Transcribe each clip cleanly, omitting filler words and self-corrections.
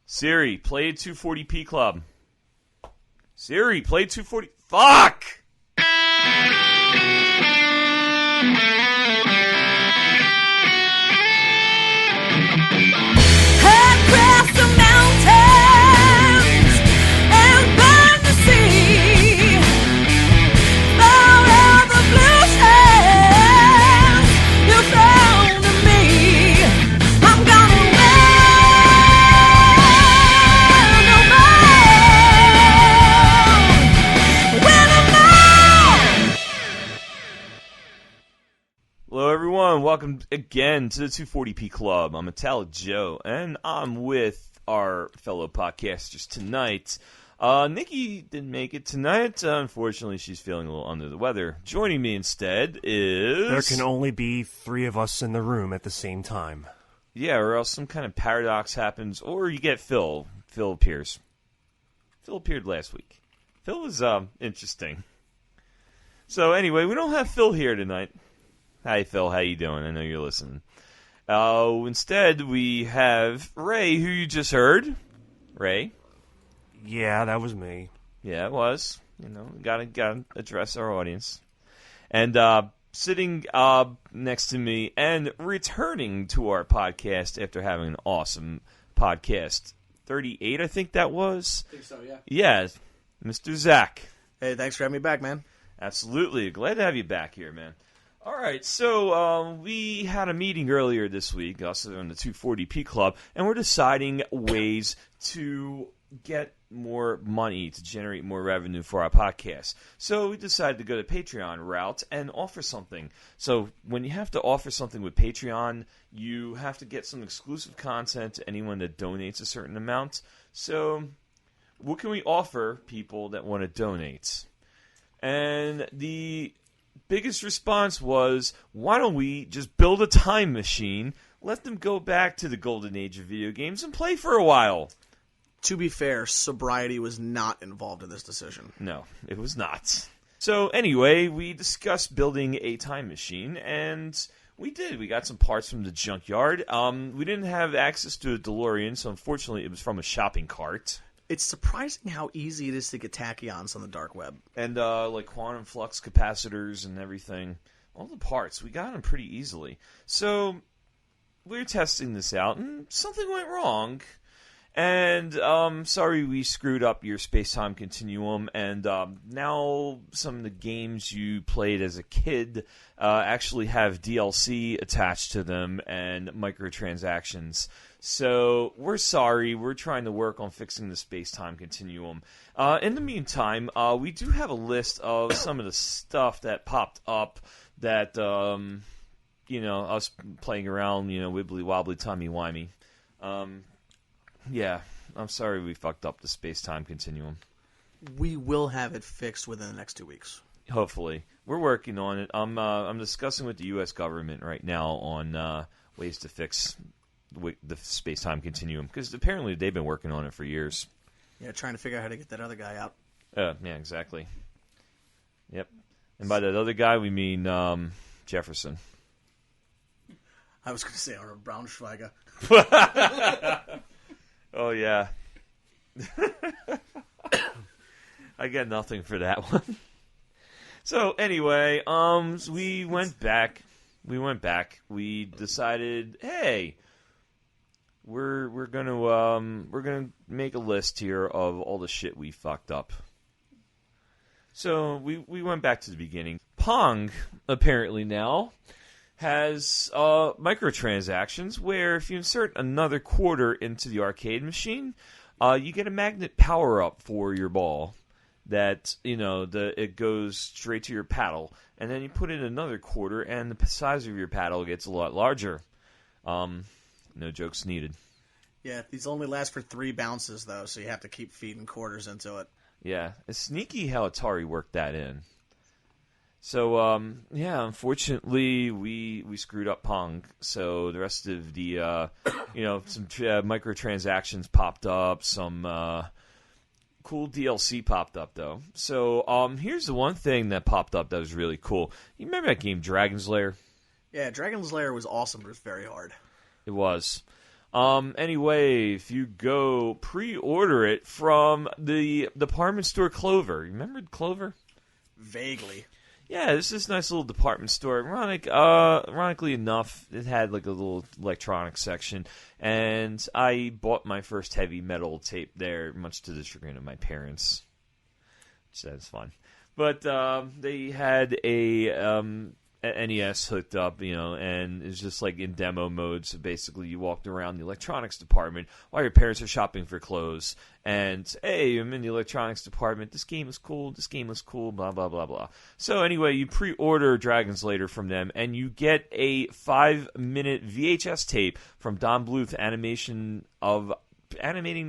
Siri, play 240p Club. Siri, play 240... Fuck! Across the mountains and burn the sea, far out the blue sands, you found me. I'm gonna win no more, win no more. Hello, everyone. Welcome again to the 240p Club. I'm Metallic Joe, and I'm with our fellow podcasters tonight. Nikki didn't make it tonight. Unfortunately, she's feeling a little under the weather. Joining me instead is... There can only be 3 of us in the room at the same time. Yeah, or else some kind of paradox happens, or you get Phil. Phil appears. Phil appeared last week. Phil was interesting. So anyway, we don't have Phil here tonight. Hi, Phil. How you doing? I know you're listening. Instead, we have Ray, who you just heard. Ray. Yeah, that was me. Yeah, it was. You know, gotta address our audience. And sitting next to me and returning to our podcast after having an awesome podcast, 38, I think that was. I think so, yeah. Yeah, Mr. Zakk. Hey, thanks for having me back, man. Absolutely. Glad to have you back here, man. All right, so we had a meeting earlier this week, also in the 240p Club, and we're deciding ways to get more money, to generate more revenue for our podcast. So we decided to go the Patreon route and offer something. So when you have to offer something with Patreon, you have to get some exclusive content to anyone that donates a certain amount. So what can we offer people that want to donate? And the biggest response was, why don't we just build a time machine, let them go back to the golden age of video games and play for a while? To be fair, sobriety was not involved in this decision. No, it was not. So anyway, we discussed building a time machine, and we did. We got some parts from the junkyard. We didn't have access to a DeLorean, so unfortunately it was from a shopping cart. It's surprising how easy it is to get tachyons on the dark web. And like quantum flux capacitors and everything. All the parts, we got them pretty easily. So we were testing this out, and something went wrong. And sorry we screwed up your space-time continuum, and now some of the games you played as a kid actually have DLC attached to them and microtransactions. So we're sorry. We're trying to work on fixing the space-time continuum. In the meantime, we do have a list of some of the stuff that popped up that, us playing around, wibbly-wobbly, timey-wimey. Yeah, I'm sorry we fucked up the space-time continuum. We will have it fixed within the next 2 weeks. Hopefully. We're working on it. I'm discussing with the U.S. government right now on ways to fix the space-time continuum, because apparently they've been working on it for years. Yeah, trying to figure out how to get that other guy out. Yeah, exactly. Yep. And by that other guy, we mean Jefferson. I was going to say Arnold Braunschweiger. Oh, yeah. I got nothing for that one. So, anyway, we went back. We decided, hey, we're gonna make a list here of all the shit we fucked up. So we went back to the beginning. Pong apparently now has microtransactions where if you insert another quarter into the arcade machine, you get a magnet power up for your ball that it goes straight to your paddle, and then you put in another quarter and the size of your paddle gets a lot larger. No jokes needed. Yeah, these only last for 3 bounces, though, so you have to keep feeding quarters into it. Yeah, it's sneaky how Atari worked that in. So, unfortunately, we screwed up Pong. So the rest of the, some microtransactions popped up, some cool DLC popped up, though. So here's the one thing that popped up that was really cool. You remember that game, Dragon's Lair? Yeah, Dragon's Lair was awesome, but it was very hard. It was. Anyway, if you go pre-order it from the department store Clover. Remember Clover? Vaguely. Yeah, this is a nice little department store. Ironically enough, it had like a little electronics section, and I bought my first heavy metal tape there, much to the chagrin of my parents. So that's fun. But they had a NES hooked up, and it's just like in demo mode. So basically, you walked around the electronics department while your parents are shopping for clothes. And hey, I'm in the electronics department. This game is cool. This game is cool. Blah blah blah blah. So anyway, you pre-order Dragon's Lair from them, and you get a 5-minute VHS tape from Don Bluth animating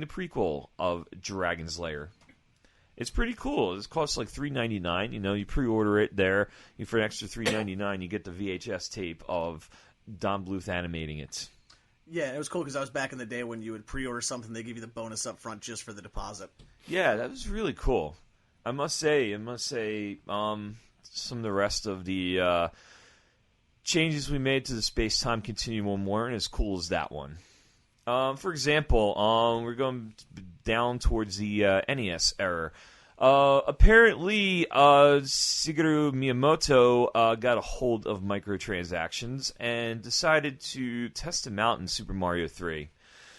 the prequel of Dragon's Lair. It's pretty cool. It costs like $3.99. You pre-order it there. For an extra $3.99, you get the VHS tape of Don Bluth animating it. Yeah, it was cool because I was back in the day when you would pre-order something, they give you the bonus up front just for the deposit. Yeah, that was really cool. I must say, some of the rest of the changes we made to the space-time continuum weren't as cool as that one. For example, we're going down towards the NES era. Apparently, Shigeru Miyamoto got a hold of microtransactions and decided to test them out in Super Mario 3.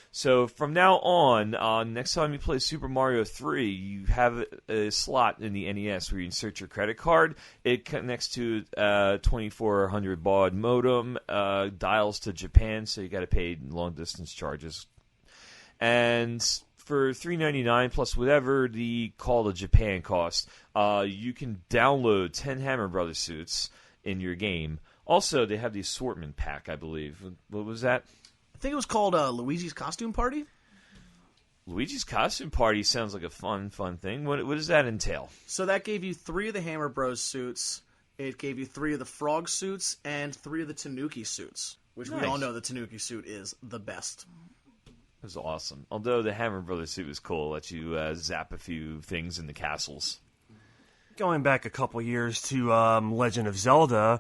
So from now on, next time you play Super Mario 3, you have a slot in the NES where you insert your credit card. It connects to 2400 baud modem, dials to Japan, so you got to pay long-distance charges. And for $3.99 plus whatever the call to Japan costs, you can download 10 Hammer Brothers suits in your game. Also, they have the assortment pack, I believe. What was that? I think it was called Luigi's Costume Party. Luigi's Costume Party sounds like a fun thing. What does that entail? So that gave you 3 of the Hammer Bros suits. It gave you 3 of the Frog suits and 3 of the Tanuki suits, which Nice. we all know the Tanuki suit is the best. It was awesome. Although the Hammer Brothers suit was cool. Let you zap a few things in the castles. Going back a couple years to Legend of Zelda,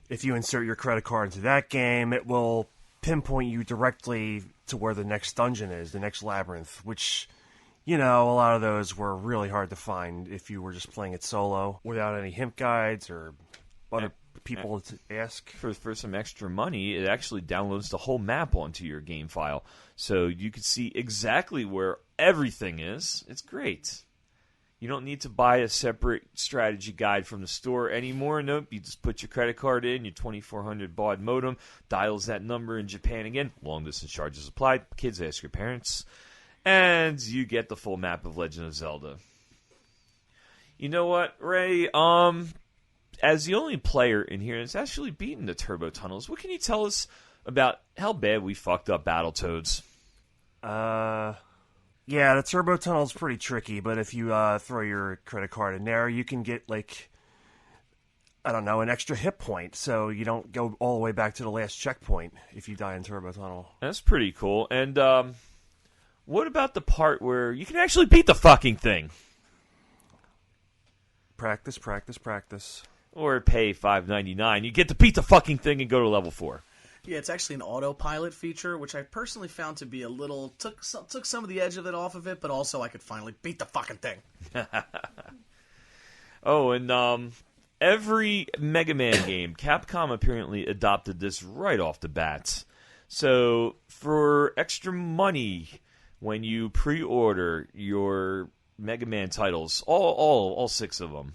if you insert your credit card into that game, it will pinpoint you directly to where the next dungeon is, the next labyrinth, which, a lot of those were really hard to find if you were just playing it solo without any hint guides or other people to ask. For some extra money, it actually downloads the whole map onto your game file. So you can see exactly where everything is. It's great. You don't need to buy a separate strategy guide from the store anymore. Nope, you just put your credit card in, your 2400 baud modem, dials that number in Japan again, long-distance charges applied, kids ask your parents, and you get the full map of Legend of Zelda. You know what, Ray? As the only player in here that's actually beaten the Turbo Tunnels, what can you tell us about how bad we fucked up Battletoads? Yeah, the Turbo Tunnel's pretty tricky, but if you throw your credit card in there, you can get, an extra hit point, so you don't go all the way back to the last checkpoint if you die in Turbo Tunnel. That's pretty cool. And what about the part where you can actually beat the fucking thing? Practice, practice, practice. Or pay $5.99. You get to beat the fucking thing and go to level 4. Yeah, it's actually an autopilot feature, which I personally found to be a little took some of the edge of it off of it, but also I could finally beat the fucking thing. Oh, and every Mega Man game, Capcom apparently adopted this right off the bat. So for extra money, when you pre-order your Mega Man titles, all 6 of them,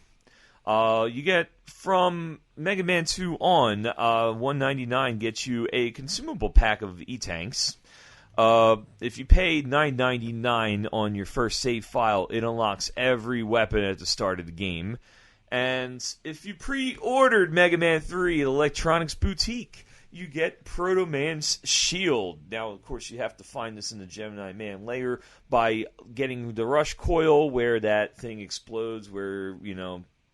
you get from Mega Man 2 on, $1.99 gets you a consumable pack of E-Tanks. If you pay $9.99 on your first save file, it unlocks every weapon at the start of the game. And if you pre-ordered Mega Man 3 at Electronics Boutique, you get Proto Man's shield. Now, of course, you have to find this in the Gemini Man layer by getting the Rush Coil, where that thing explodes, where,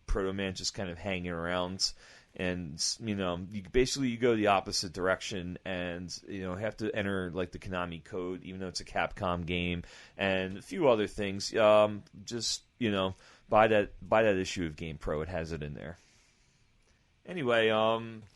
Proto Man just kind of hanging around, and you go the opposite direction, and have to enter the Konami code, even though it's a Capcom game, and a few other things. Buy that issue of Game Pro; it has it in there. Anyway,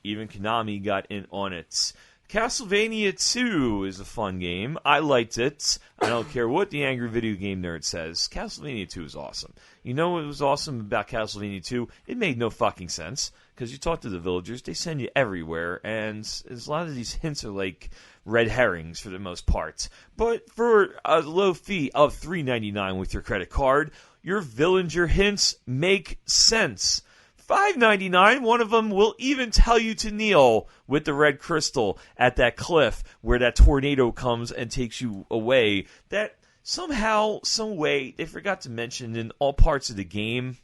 even Konami got in on it. Castlevania 2 is a fun game. I liked it. I don't care what the angry video game nerd says. Castlevania 2 is awesome. You know what was awesome about Castlevania 2? It made no fucking sense. Because you talk to the villagers, they send you everywhere, and a lot of these hints are like red herrings for the most part. But for a low fee of $3.99 with your credit card, your villager hints make sense. $5.99, one of them will even tell you to kneel with the red crystal at that cliff where that tornado comes and takes you away. That somehow, some way, they forgot to mention in all parts of the game.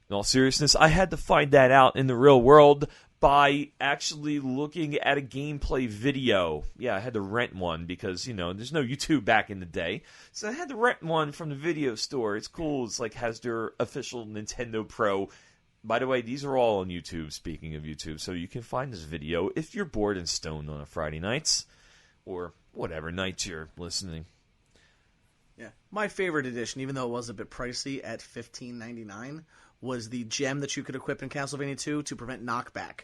In all seriousness, I had to find that out in the real world by actually looking at a gameplay video. Yeah, I had to rent one because, there's no YouTube back in the day. So I had to rent one from the video store. It's cool. It's like has their official Nintendo Pro. By the way, these are all on YouTube, speaking of YouTube, so you can find this video if you're bored and stoned on a Friday nights, or whatever nights you're listening. Yeah. My favorite edition, even though it was a bit pricey at $15.99, was the gem that you could equip in Castlevania 2 to prevent knockback.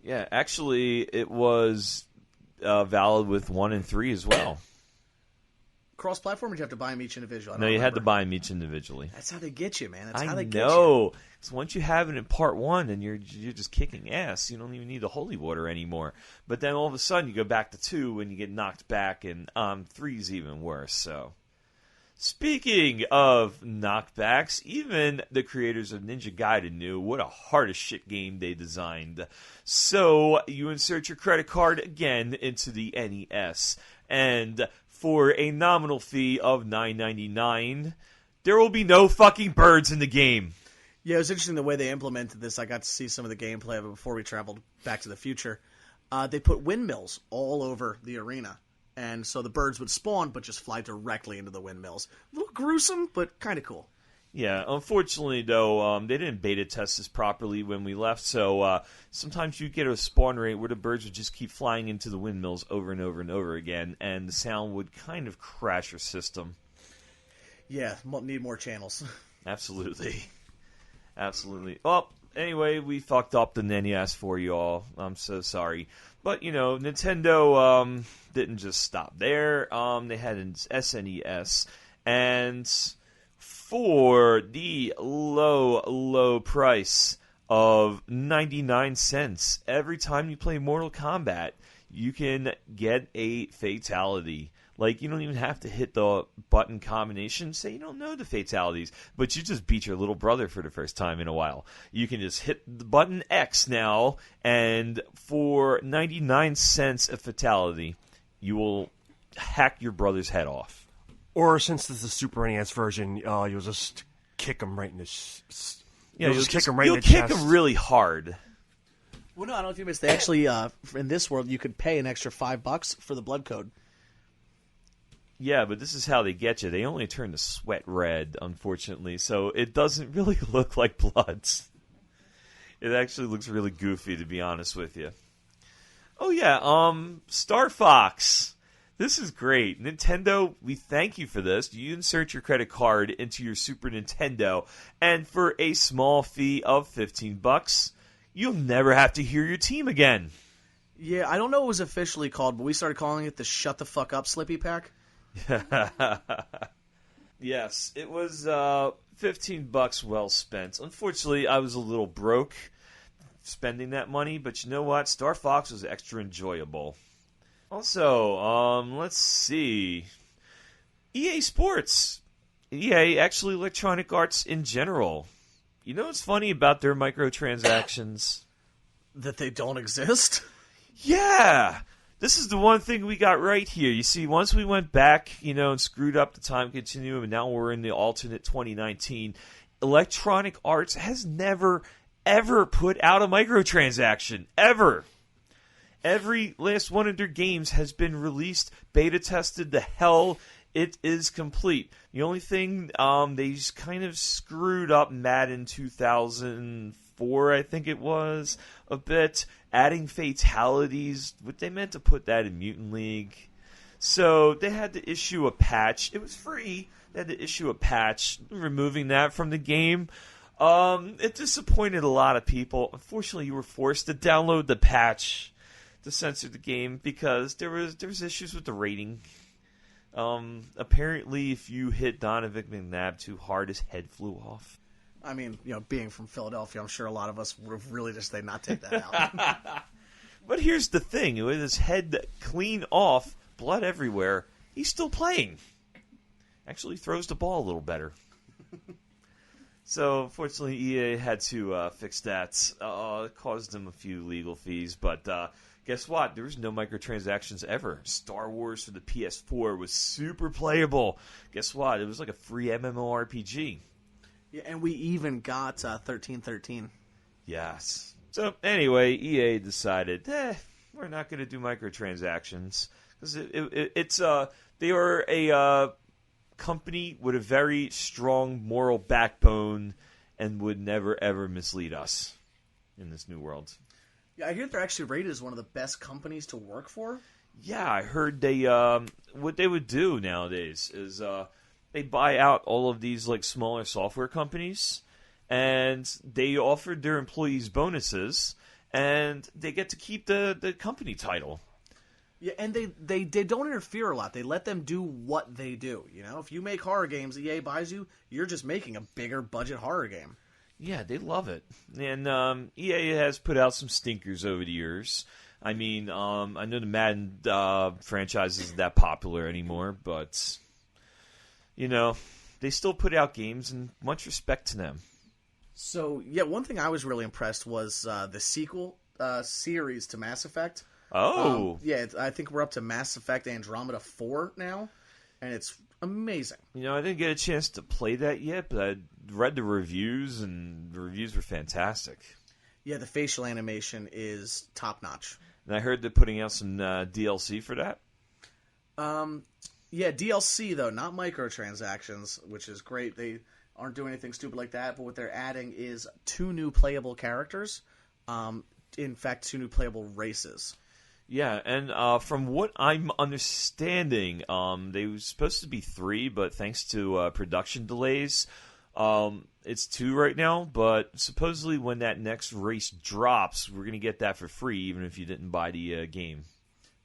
Yeah, actually, it was valid with 1 and 3 as well. Cross-platform, or did you have to buy them each individually? No, you had to buy them each individually. That's how they get you, man. That's how I they get you. know. So once you have it in part 1, and you're just kicking ass. You don't even need the holy water anymore. But then all of a sudden, you go back to 2, and you get knocked back, and 3's even worse. So, speaking of knockbacks, even the creators of Ninja Gaiden knew what a hard as shit game they designed. So you insert your credit card again into the NES, and for a nominal fee of $9.99, there will be no fucking birds in the game. Yeah, it was interesting the way they implemented this. I got to see some of the gameplay of it before we traveled back to the future. They put windmills all over the arena, and so the birds would spawn but just fly directly into the windmills. A little gruesome, but kind of cool. Yeah, unfortunately, though, they didn't beta test this properly when we left, so sometimes you get a spawn rate where the birds would just keep flying into the windmills over and over and over again, and the sound would kind of crash your system. Yeah, need more channels. Absolutely. Absolutely. Well, anyway, we fucked up the NES for you all. I'm so sorry. But, Nintendo didn't just stop there. They had an SNES, and for the low price of 99 cents, every time you play Mortal Kombat, you can get a fatality. Like, you don't even have to hit the button combination. Say you don't know the fatalities, but you just beat your little brother for the first time in a while. You can just hit the button X now, and for 99 cents a fatality, you will hack your brother's head off. Or since this is the Super NES version, you'll just kick him right in the You'll just kick him right in the kick chest. him really hard. Well, no, I don't know if you missed. They actually, in this world, you could pay an extra $5 for the blood code. Yeah, but this is how they get you. They only turn the sweat red, unfortunately, so it doesn't really look like blood. It actually looks really goofy, to be honest with you. Oh yeah, Star Fox. This is great. Nintendo, we thank you for this. You insert your credit card into your Super Nintendo, and for a small fee of $15, you'll never have to hear your team again. Yeah, I don't know what it was officially called, but we started calling it the Shut the Fuck Up Slippy Pack. Yes, it was $15 well spent. Unfortunately, I was a little broke spending that money, but you know what? Star Fox was extra enjoyable. Also, let's see. EA Sports. EA, actually Electronic Arts in general. You know what's funny about their microtransactions? That they don't exist? Yeah! This is the one thing we got right here. You see, once we went back, and screwed up the time continuum, and now we're in the alternate 2019, Electronic Arts has never, ever put out a microtransaction. Ever. Every last one of their games has been released, beta tested, the hell it is complete. The only thing they just kind of screwed up Madden 2004, I think it was, a bit, adding fatalities. What they meant to put that in Mutant League. So they had to issue a patch. It was free. They had to issue a patch removing that from the game. It disappointed a lot of people. Unfortunately, you were forced to download the patch to censor the game because there was issues with the rating. Apparently, if you hit Donovan McNabb too hard, his head flew off. I mean, being from Philadelphia, I'm sure a lot of us would have really just not take that out. But here's the thing: with his head clean off, blood everywhere, he's still playing. Actually, throws the ball a little better. So, fortunately, EA had to fix that. It caused them a few legal fees, but guess what? There was no microtransactions ever. Star Wars for the PS4 was super playable. Guess what? It was like a free MMORPG. Yeah, and we even got 1313. Yes. So, anyway, EA decided, we're not going to do microtransactions. Because they are a company with a very strong moral backbone and would never, ever mislead us in this new world. Yeah, I hear they're actually rated as one of the best companies to work for. Yeah, I heard they what they would do nowadays is they buy out all of these like smaller software companies, and they offered their employees bonuses, and they get to keep the company title. Yeah, and they don't interfere a lot. They let them do what they do. If you make horror games, EA buys you, you're just making a bigger budget horror game. Yeah, they love it. And EA has put out some stinkers over the years. I mean, I know the Madden franchise isn't that popular anymore, but, they still put out games, and much respect to them. So, yeah, one thing I was really impressed was the sequel series to Mass Effect. Oh. Yeah, I think we're up to Mass Effect Andromeda 4 now, and it's amazing. I didn't get a chance to play that yet, but I read the reviews, and the reviews were fantastic. Yeah, the facial animation is top-notch. And I heard they're putting out some DLC for that. Yeah, DLC, though, not microtransactions, which is great. They aren't doing anything stupid like that, but what they're adding is 2 new playable characters. In fact, 2 new playable races. Yeah, and from what I'm understanding, they were supposed to be 3, but thanks to production delays, it's 2 right now. But supposedly when that next race drops, we're going to get that for free, even if you didn't buy the game.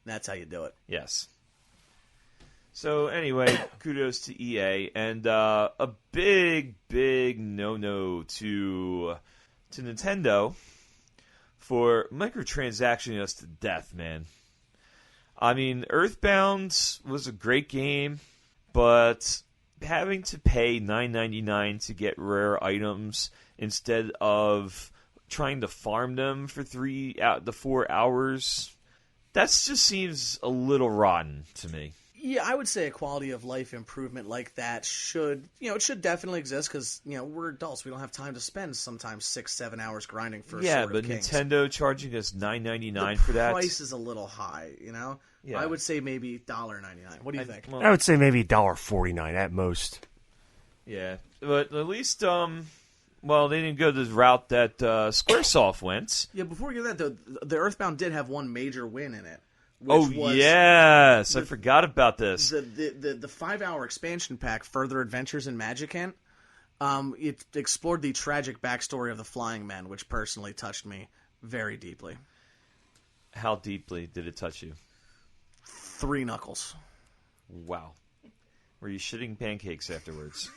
That's how you do it. Yes. So anyway, kudos to EA, and a big, big no-no to Nintendo for microtransacting us to death, man. I mean, Earthbound was a great game, but having to pay $9.99 to get rare items instead of trying to farm them for 4 hours, that just seems a little rotten to me. Yeah, I would say a quality of life improvement like that should, it should definitely exist because, we're adults. We don't have time to spend sometimes 6-7 hours grinding for Sword of Kings. Nintendo charging us $9.99 for that. The price is a little high, Yeah. I would say maybe $1.99. What do you think? I would say maybe $1.49 at most. Yeah, but at least, they didn't go the route that Squaresoft went. Yeah, before we get that, though, the Earthbound did have one major win in it. Yes, I forgot about this. The 5-hour expansion pack, Further Adventures in Magicant, it explored the tragic backstory of the Flying Men, which personally touched me very deeply. How deeply did it touch you? 3 knuckles. Wow. Were you shitting pancakes afterwards?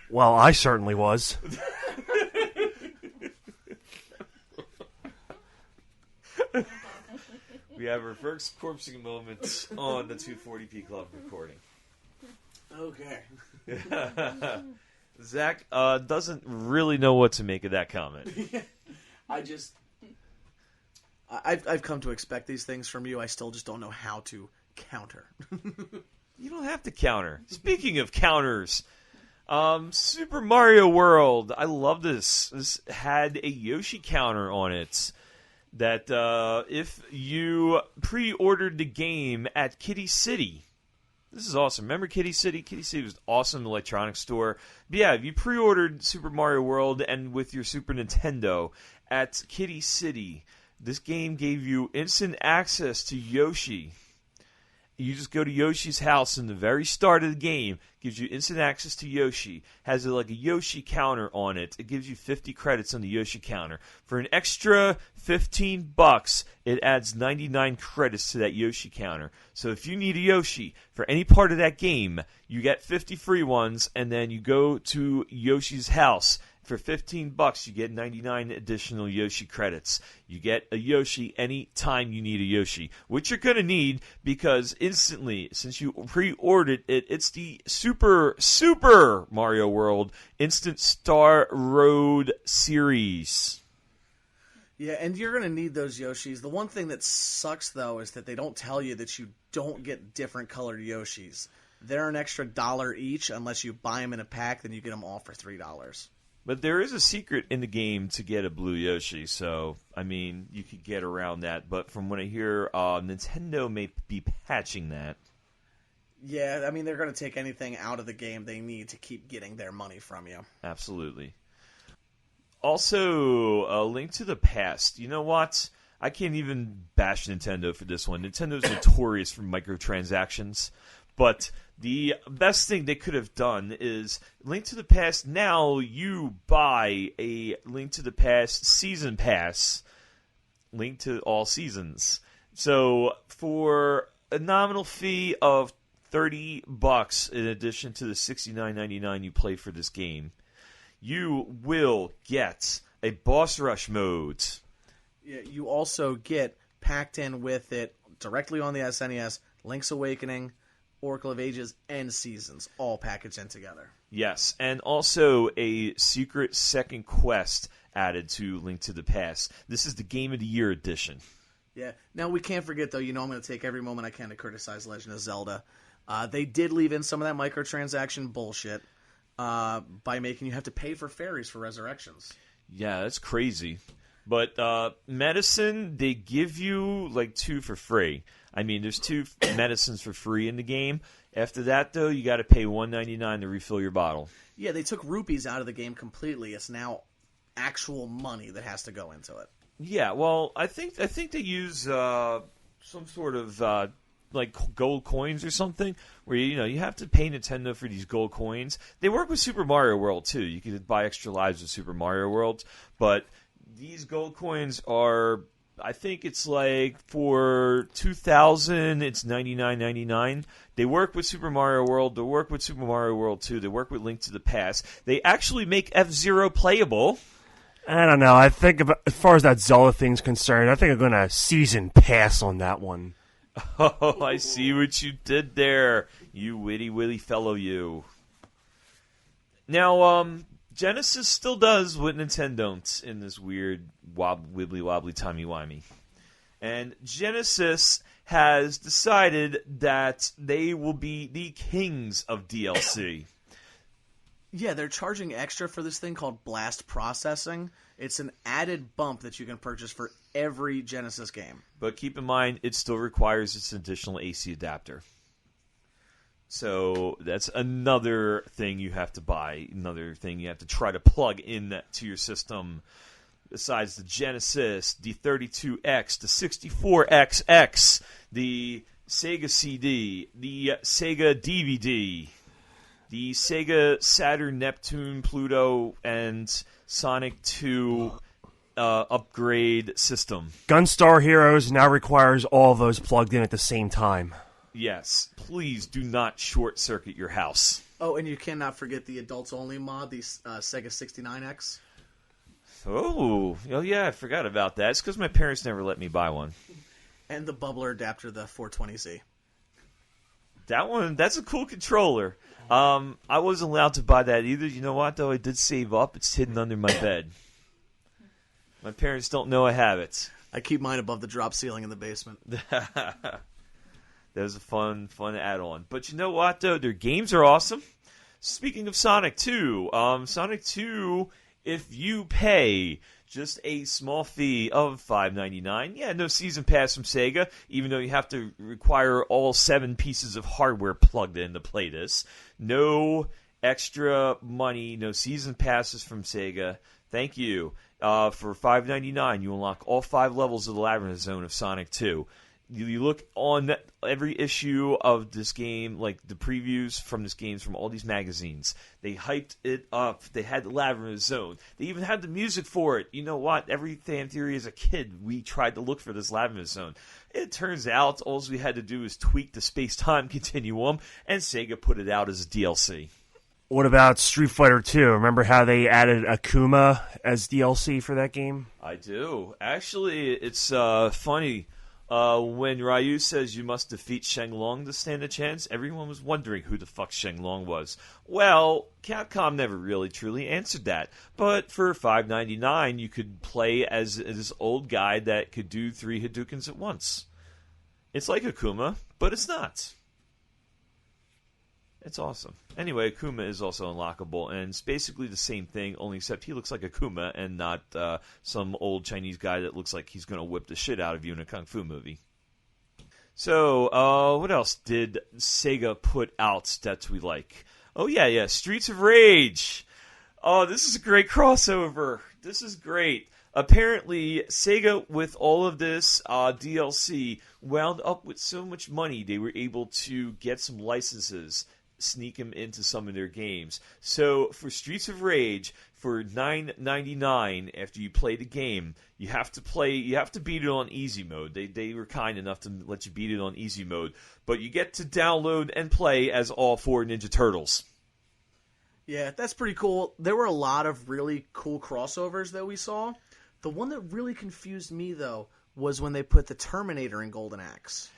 Well, I certainly was. We have our first corpsing moment on the 240p Club recording. Okay. Zakk doesn't really know what to make of that comment. I've come to expect these things from you. I still just don't know how to counter. You don't have to counter. Speaking of counters, Super Mario World. I love this. This had a Yoshi counter on it. That if you pre-ordered the game at Kitty City, this is awesome. Remember Kitty City? Kitty City was an awesome electronics store. But yeah, if you pre-ordered Super Mario World and with your Super Nintendo at Kitty City, this game gave you instant access to Yoshi. You just go to Yoshi's house in the very start of the game. Gives you instant access to Yoshi. Has like a Yoshi counter on it. It gives you 50 credits on the Yoshi counter. For an extra $15, it adds 99 credits to that Yoshi counter. So if you need a Yoshi for any part of that game, you get 50 free ones, and then you go to Yoshi's house. For $15, you get 99 additional Yoshi credits. You get a Yoshi anytime you need a Yoshi, which you're going to need because instantly, since you pre-ordered it, it's the Super Mario World Instant Star Road series. Yeah, and you're going to need those Yoshis. The one thing that sucks, though, is that they don't tell you that you don't get different colored Yoshis. They're an extra $1 each unless you buy them in a pack, then you get them all for $3. But there is a secret in the game to get a blue Yoshi, so, I mean, you could get around that. But from what I hear, Nintendo may be patching that. Yeah, I mean, they're going to take anything out of the game they need to keep getting their money from you. Absolutely. Also, A Link to the Past. You know what? I can't even bash Nintendo for this one. Nintendo's notorious for microtransactions. But the best thing they could have done is Link to the Past. Now you buy a Link to the Past season pass, Link to all seasons. So for a nominal fee of $30, in addition to the $69.99 you play for this game, you will get a boss rush mode. Yeah, you also get packed in with it directly on the SNES, Link's Awakening, Oracle of Ages, and Seasons, all packaged in together. Yes, and also a secret second quest added to Link to the Past. This is the Game of the Year edition. Yeah. Now, we can't forget, though, I'm going to take every moment I can to criticize Legend of Zelda. They did leave in some of that microtransaction bullshit by making you have to pay for fairies for resurrections. Yeah, that's crazy. But medicine, they give you like 2 for free. I mean, there's 2 medicines for free in the game. After that, though, you got to pay $1.99 to refill your bottle. Yeah, they took rupees out of the game completely. It's now actual money that has to go into it. Yeah, well, I think they use some sort of like gold coins or something, where you have to pay Nintendo for these gold coins. They work with Super Mario World too. You can buy extra lives with Super Mario World, but these gold coins are, I think it's like for 2,000, it's $99.99. They work with Super Mario World. They work with Super Mario World 2. They work with Link to the Past. They actually make F-Zero playable. I don't know. I think as far as that Zelda thing's concerned, I think I'm going to season pass on that one. Oh, I see what you did there, you witty fellow, you. Now, Genesis still does what Nintendo don't in this weird wibbly-wobbly timey-wimey. And Genesis has decided that they will be the kings of DLC. Yeah, they're charging extra for this thing called Blast Processing. It's an added bump that you can purchase for every Genesis game. But keep in mind, it still requires its additional AC adapter. So that's another thing you have to buy, another thing you have to try to plug in to your system. Besides the Genesis, the 32X, the 64XX, the Sega CD, the Sega DVD, the Sega Saturn, Neptune, Pluto, and Sonic 2 upgrade system. Gunstar Heroes now requires all of those plugged in at the same time. Yes, please do not short-circuit your house. Oh, and you cannot forget the adults-only mod, the Sega 69X. Oh, yeah, I forgot about that. It's because my parents never let me buy one. And the bubbler adapter, the 420Z. That one, that's a cool controller. I wasn't allowed to buy that either. You know what, though? I did save up. It's hidden under my bed. My parents don't know I have it. I keep mine above the drop ceiling in the basement. That was a fun add-on. But you know what, though? Their games are awesome. Speaking of Sonic 2, Sonic 2, if you pay just a small fee of $5.99, yeah, no season pass from Sega, even though you have to require all 7 pieces of hardware plugged in to play this. No extra money, no season passes from Sega. Thank you. For $5.99, you unlock all 5 levels of the Labyrinth Zone of Sonic 2. You look on every issue of this game, like the previews from this game from all these magazines. They hyped it up. They had the Labyrinth Zone. They even had the music for it. You know what? Every fan theory as a kid, we tried to look for this Labyrinth Zone. It turns out all we had to do is tweak the space-time continuum, and Sega put it out as a DLC. What about Street Fighter 2? Remember how they added Akuma as DLC for that game? I do. Actually, it's funny. When Ryu says you must defeat Shenlong to stand a chance, everyone was wondering who the fuck Shenlong was. Well, Capcom never really truly answered that. But for $5.99, you could play as this old guy that could do 3 Hadoukens at once. It's like Akuma, but it's not. It's awesome. Anyway, Akuma is also unlockable, and it's basically the same thing, only except he looks like Akuma and not some old Chinese guy that looks like he's going to whip the shit out of you in a kung fu movie. So, what else did Sega put out that we like? Oh, yeah, Streets of Rage. Oh, this is a great crossover. This is great. Apparently, Sega, with all of this DLC, wound up with so much money, they were able to get some licenses, sneak them into some of their games. So for Streets of Rage, for $9.99 after you play the game, you have to beat it on easy mode. They were kind enough to let you beat it on easy mode, but you get to download and play as all 4 Ninja Turtles. Yeah, that's pretty cool. There were a lot of really cool crossovers that we saw. The one that really confused me, though, was when they put the Terminator in Golden Axe.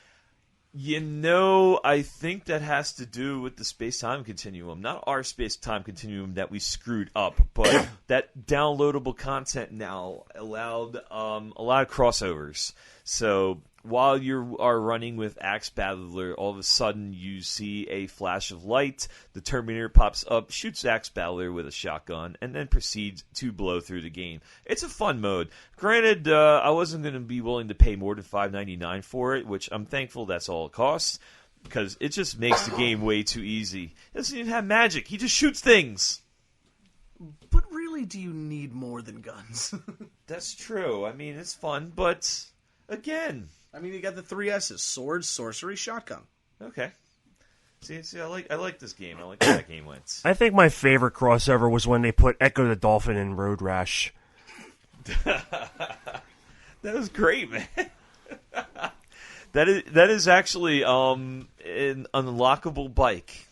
You know, I think that has to do with the space-time continuum. Not our space-time continuum that we screwed up, but that downloadable content now allowed a lot of crossovers. So while you are running with Axe Battler, all of a sudden you see a flash of light, the Terminator pops up, shoots Axe Battler with a shotgun, and then proceeds to blow through the game. It's a fun mode. Granted, I wasn't going to be willing to pay more than $5.99 for it, which I'm thankful that's all it costs, because it just makes the game way too easy. It doesn't even have magic. He just shoots things. But really, do you need more than guns? That's true. I mean, it's fun, but again... I mean, you got the 3 S's: sword, sorcery, shotgun. Okay. See, I like this game. I like how that game went. I think my favorite crossover was when they put Echo the Dolphin in Road Rash. That was great, man. That is actually an unlockable bike.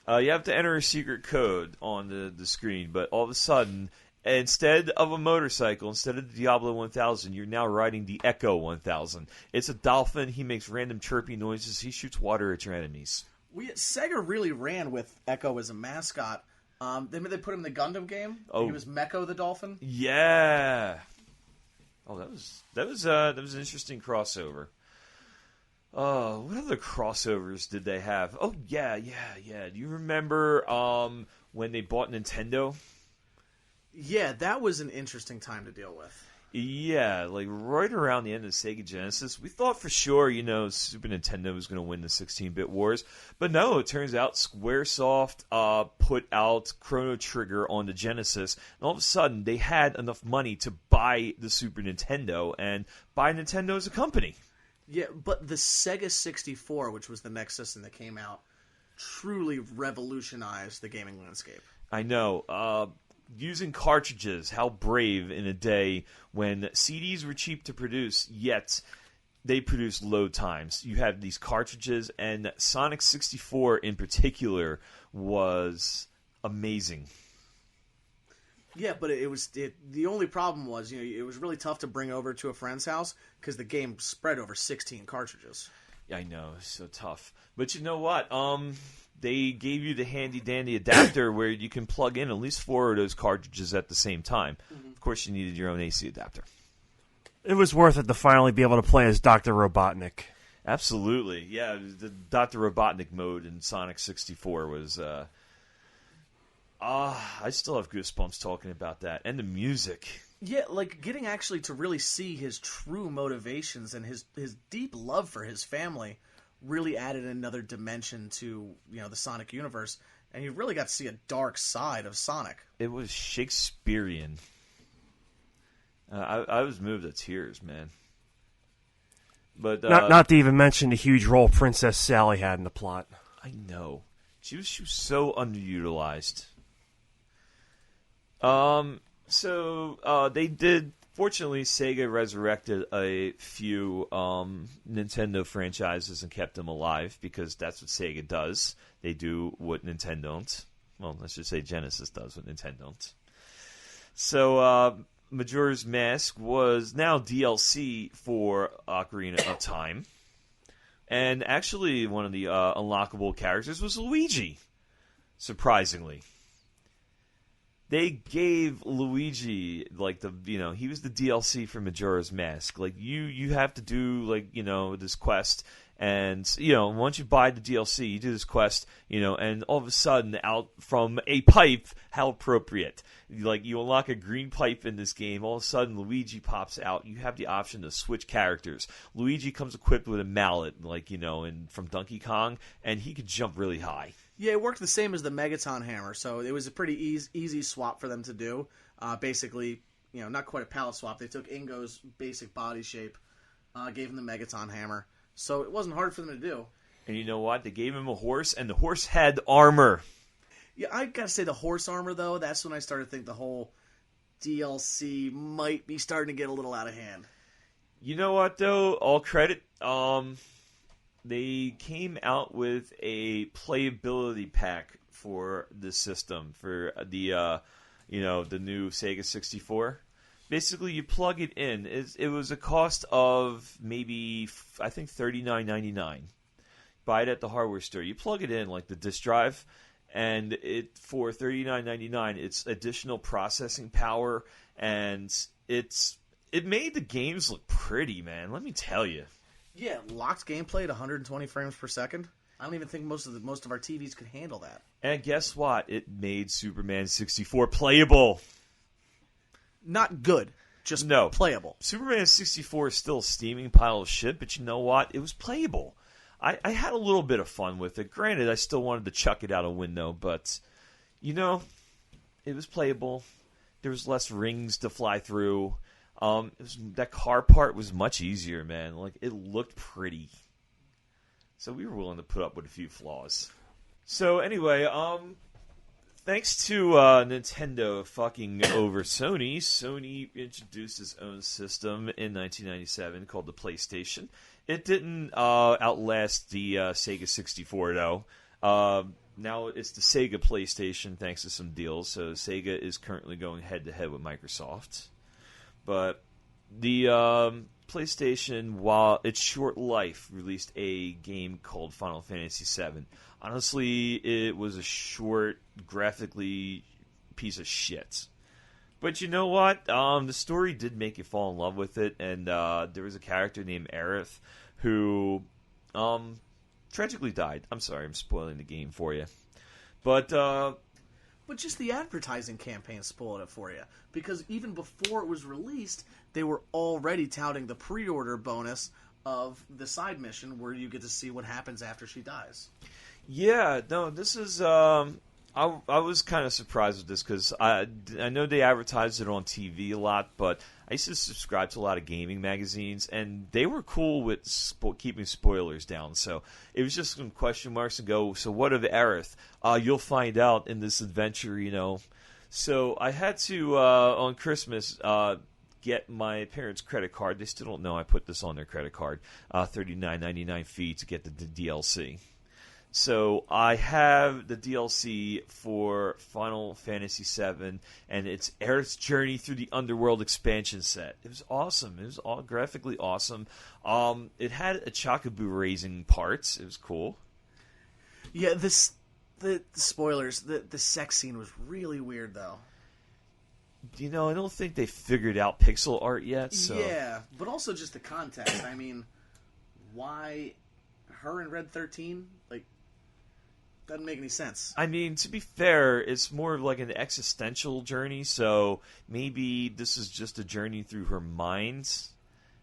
You have to enter a secret code on the screen, but all of a sudden, instead of a motorcycle, instead of the Diablo 1000, you're now riding the Echo 1000. It's a dolphin. He makes random chirpy noises. He shoots water at your enemies. Sega really ran with Echo as a mascot. They put him in the Gundam game. Oh. He was Meko the dolphin. Yeah. Oh, that was an interesting crossover. What other crossovers did they have? Oh, yeah. Do you remember when they bought Nintendo? Yeah, that was an interesting time to deal with. Yeah, like right around the end of Sega Genesis, we thought for sure, Super Nintendo was going to win the 16-bit wars. But no, it turns out Squaresoft put out Chrono Trigger on the Genesis, and all of a sudden they had enough money to buy the Super Nintendo and buy Nintendo as a company. Yeah, but the Sega 64, which was the next system that came out, truly revolutionized the gaming landscape. I know. Using cartridges, how brave in a day when CDs were cheap to produce, yet they produced load times. You had these cartridges, and Sonic 64 in particular was amazing. Yeah, but the only problem was, it was really tough to bring over to a friend's house because the game spread over 16 cartridges. Yeah, I know, it's so tough. But you know what? They gave you the handy-dandy adapter where you can plug in at least 4 of those cartridges at the same time. Mm-hmm. Of course, you needed your own AC adapter. It was worth it to finally be able to play as Dr. Robotnik. Absolutely. Yeah, the Dr. Robotnik mode in Sonic 64 was... I still have goosebumps talking about that. And the music. Yeah, like getting actually to really see his true motivations and his deep love for his family really added another dimension to the Sonic universe, and you really got to see a dark side of Sonic. It was Shakespearean. I was moved to tears, man. But Not to even mention the huge role Princess Sally had in the plot. I know she was so underutilized. So they did. Fortunately, Sega resurrected a few Nintendo franchises and kept them alive because that's what Sega does. They do what Nintendo don't. Well, let's just say Genesis does what Nintendo don't. So Majora's Mask was now DLC for Ocarina of Time. And actually, one of the unlockable characters was Luigi, surprisingly. They gave Luigi, like, he was the DLC for Majora's Mask. Like, you have to do, like, this quest, and, once you buy the DLC, you do this quest, and all of a sudden, out from a pipe, how appropriate. Like, you unlock a green pipe in this game, all of a sudden, Luigi pops out. You have the option to switch characters. Luigi comes equipped with a mallet, like, from Donkey Kong, and he could jump really high. Yeah, it worked the same as the Megaton Hammer, so it was a pretty easy swap for them to do. Basically, not quite a palette swap. They took Ingo's basic body shape, gave him the Megaton Hammer, so it wasn't hard for them to do. And you know what? They gave him a horse, and the horse had armor. Yeah, I gotta say the horse armor, though, that's when I started to think the whole DLC might be starting to get a little out of hand. You know what, though? All credit. They came out with a playability pack for the system, for the new Sega 64. Basically, you plug it in. It was a cost of maybe, I think, $39.99. Buy it at the hardware store. You plug it in, like the disk drive, and for $39.99, it's additional processing power, and it made the games look pretty, man. Let me tell you. Yeah, locked gameplay at 120 frames per second. I don't even think most of our TVs could handle that. And guess what? It made Superman 64 playable. Not good, just playable. Superman 64 is still a steaming pile of shit, but you know what? It was playable. I had a little bit of fun with it. Granted, I still wanted to chuck it out a window, but, it was playable. There was less rings to fly through. That car part was much easier, man. Like, it looked pretty. So we were willing to put up with a few flaws. So anyway, thanks to Nintendo fucking over Sony, Sony introduced its own system in 1997 called the PlayStation. It didn't outlast the Sega 64, though. Now it's the Sega PlayStation, thanks to some deals. So Sega is currently going head-to-head with Microsoft. But the PlayStation, while its short life, released a game called Final Fantasy VII. Honestly, it was a short, graphically piece of shit. But you know what? The story did make you fall in love with it, and there was a character named Aerith who tragically died. I'm sorry, I'm spoiling the game for you. But just the advertising campaign spoiled it for you. Because even before it was released, they were already touting the pre-order bonus of the side mission where you get to see what happens after she dies. Yeah, no, this is... I was kind of surprised with this because I know they advertised it on TV a lot, but I used to subscribe to a lot of gaming magazines, and they were cool with keeping spoilers down. So it was just some question marks and go, so what of Aerith? You'll find out in this adventure, So I had to, on Christmas, get my parents' credit card. They still don't know I put this on their credit card. $39.99 fee to get the DLC. So I have the DLC for Final Fantasy VII, and it's Aerith's Journey through the Underworld expansion set. It was awesome. It was all graphically awesome. It had a chocobo raising parts. It was cool. Yeah, the spoilers. The sex scene was really weird, though. I don't think they figured out pixel art yet. So. Yeah, but also just the context. I mean, why her and Red 13? Like, doesn't make any sense. I mean, to be fair, it's more of like an existential journey, so maybe this is just a journey through her mind.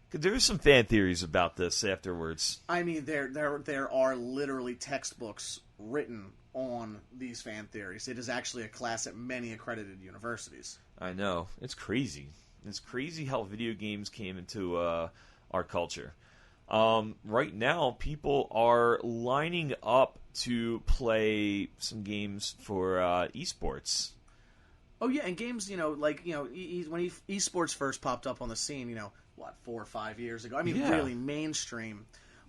Because there were some fan theories about this afterwards. I mean, there are literally textbooks written on these fan theories. It is actually a class at many accredited universities. I know. It's crazy. It's crazy how video games came into our culture. Right now, people are lining up to play some games for esports. Oh yeah, and games, when esports first popped up on the scene, 4 or 5 years ago. I mean, Yeah. really mainstream.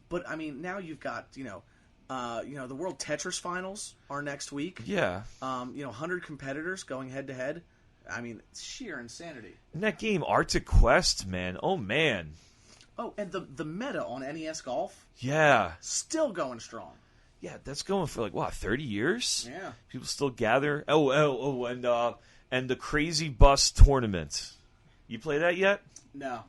But I mean, now you've got, the World Tetris Finals are next week. Yeah. 100 competitors going head to head. I mean, it's sheer insanity. And that game, Arctic Quest, man. Oh, man. Oh, and the meta on NES Golf Yeah. still going strong. Yeah, that's going for 30 years? Yeah. People still gather. And the Crazy Bus Tournament. You play that yet? No.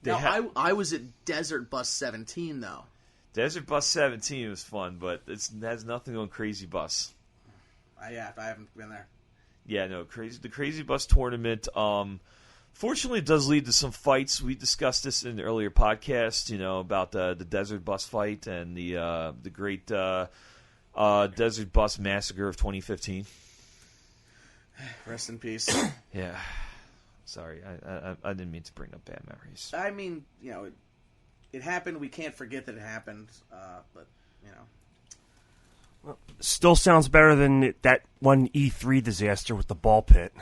They I was at Desert Bus 17 though. Desert Bus 17 was fun, but it has nothing on Crazy Bus. I haven't been there. Yeah, no, the Crazy Bus Tournament. Fortunately, it does lead to some fights. We discussed this in the earlier podcast, about the Desert Bus fight and the great Desert Bus Massacre of 2015. Rest in peace. Yeah. Sorry, I didn't mean to bring up bad memories. I mean, it happened. We can't forget that it happened. But Still sounds better than that one E3 disaster with the ball pit.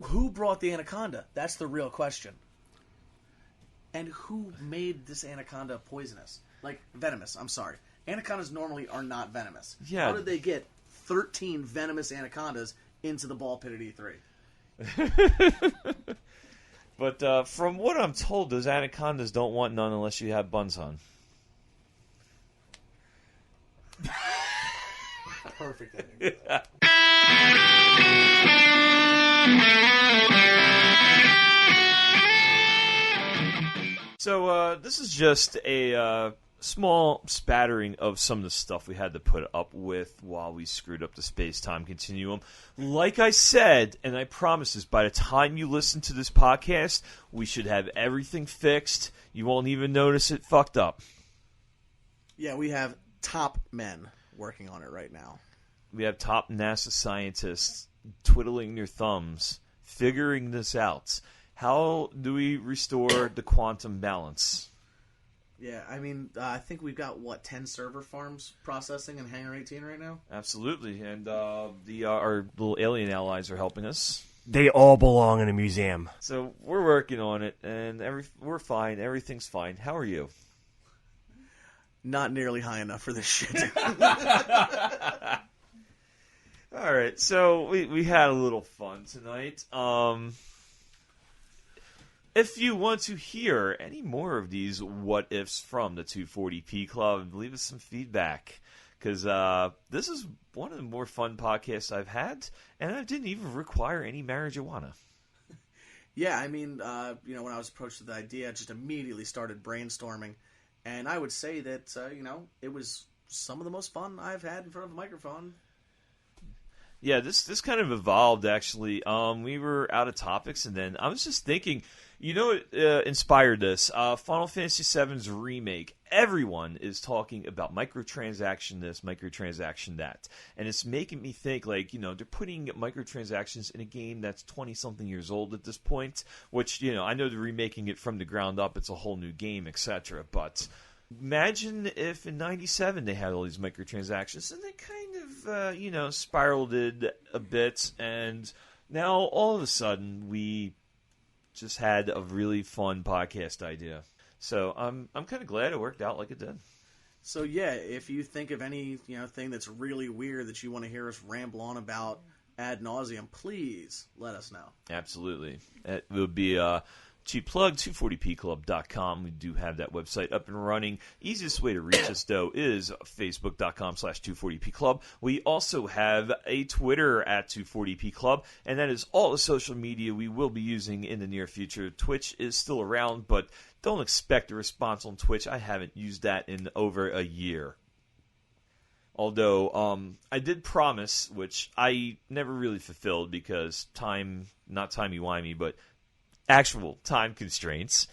who brought the anaconda? That's the real question. And who made this anaconda poisonous? Like, venomous, I'm sorry. Anacondas normally are not venomous. Yeah. How did they get 13 venomous anacondas into the ball pit at E3? But from what I'm told, those anacondas don't want none unless you have buns on. Perfect ending. So this is just a small spattering of some of the stuff we had to put up with while we screwed up the space-time continuum. Like I said, and I promise this, by the time you listen to this podcast, we should have everything fixed. You won't even notice it fucked up. Yeah, we have top men working on it right now. We have top NASA scientists twiddling their thumbs, figuring this out. How do we restore the quantum balance? Yeah, I mean, I think we've got, 10 server farms processing in Hangar 18 right now? Absolutely, and our little alien allies are helping us. They all belong in a museum. So we're working on it, and we're fine. Everything's fine. How are you? Not nearly high enough for this shit. All right, so we had a little fun tonight. If you want to hear any more of these what ifs from the 240p Club, leave us some feedback, because this is one of the more fun podcasts I've had, and I didn't even require any marijuana. Yeah, I mean, when I was approached with the idea, I just immediately started brainstorming, and I would say that, it was some of the most fun I've had in front of a microphone. Yeah, this kind of evolved, actually. We were out of topics, and then I was just thinking, what inspired this? Final Fantasy VII's remake. Everyone is talking about microtransaction this, microtransaction that. And it's making me think, they're putting microtransactions in a game that's 20-something years old at this point, which, I know they're remaking it from the ground up. It's a whole new game, etc., but imagine if in 97 they had all these microtransactions, and they kind of, spiraled it a bit, and now all of a sudden we just had a really fun podcast idea. So I'm kind of glad it worked out like it did. So yeah, if you think of any thing that's really weird that you want to hear us ramble on about ad nauseum, please let us know. Absolutely. It would be cheap plug, 240pclub.com. We do have that website up and running. Easiest way to reach us, though, is facebook.com/240pclub. We also have a Twitter at 240pclub, and that is all the social media we will be using in the near future. Twitch is still around, but don't expect a response on Twitch. I haven't used that in over a year. Although, I did promise, which I never really fulfilled because not timey-wimey, but actual time constraints.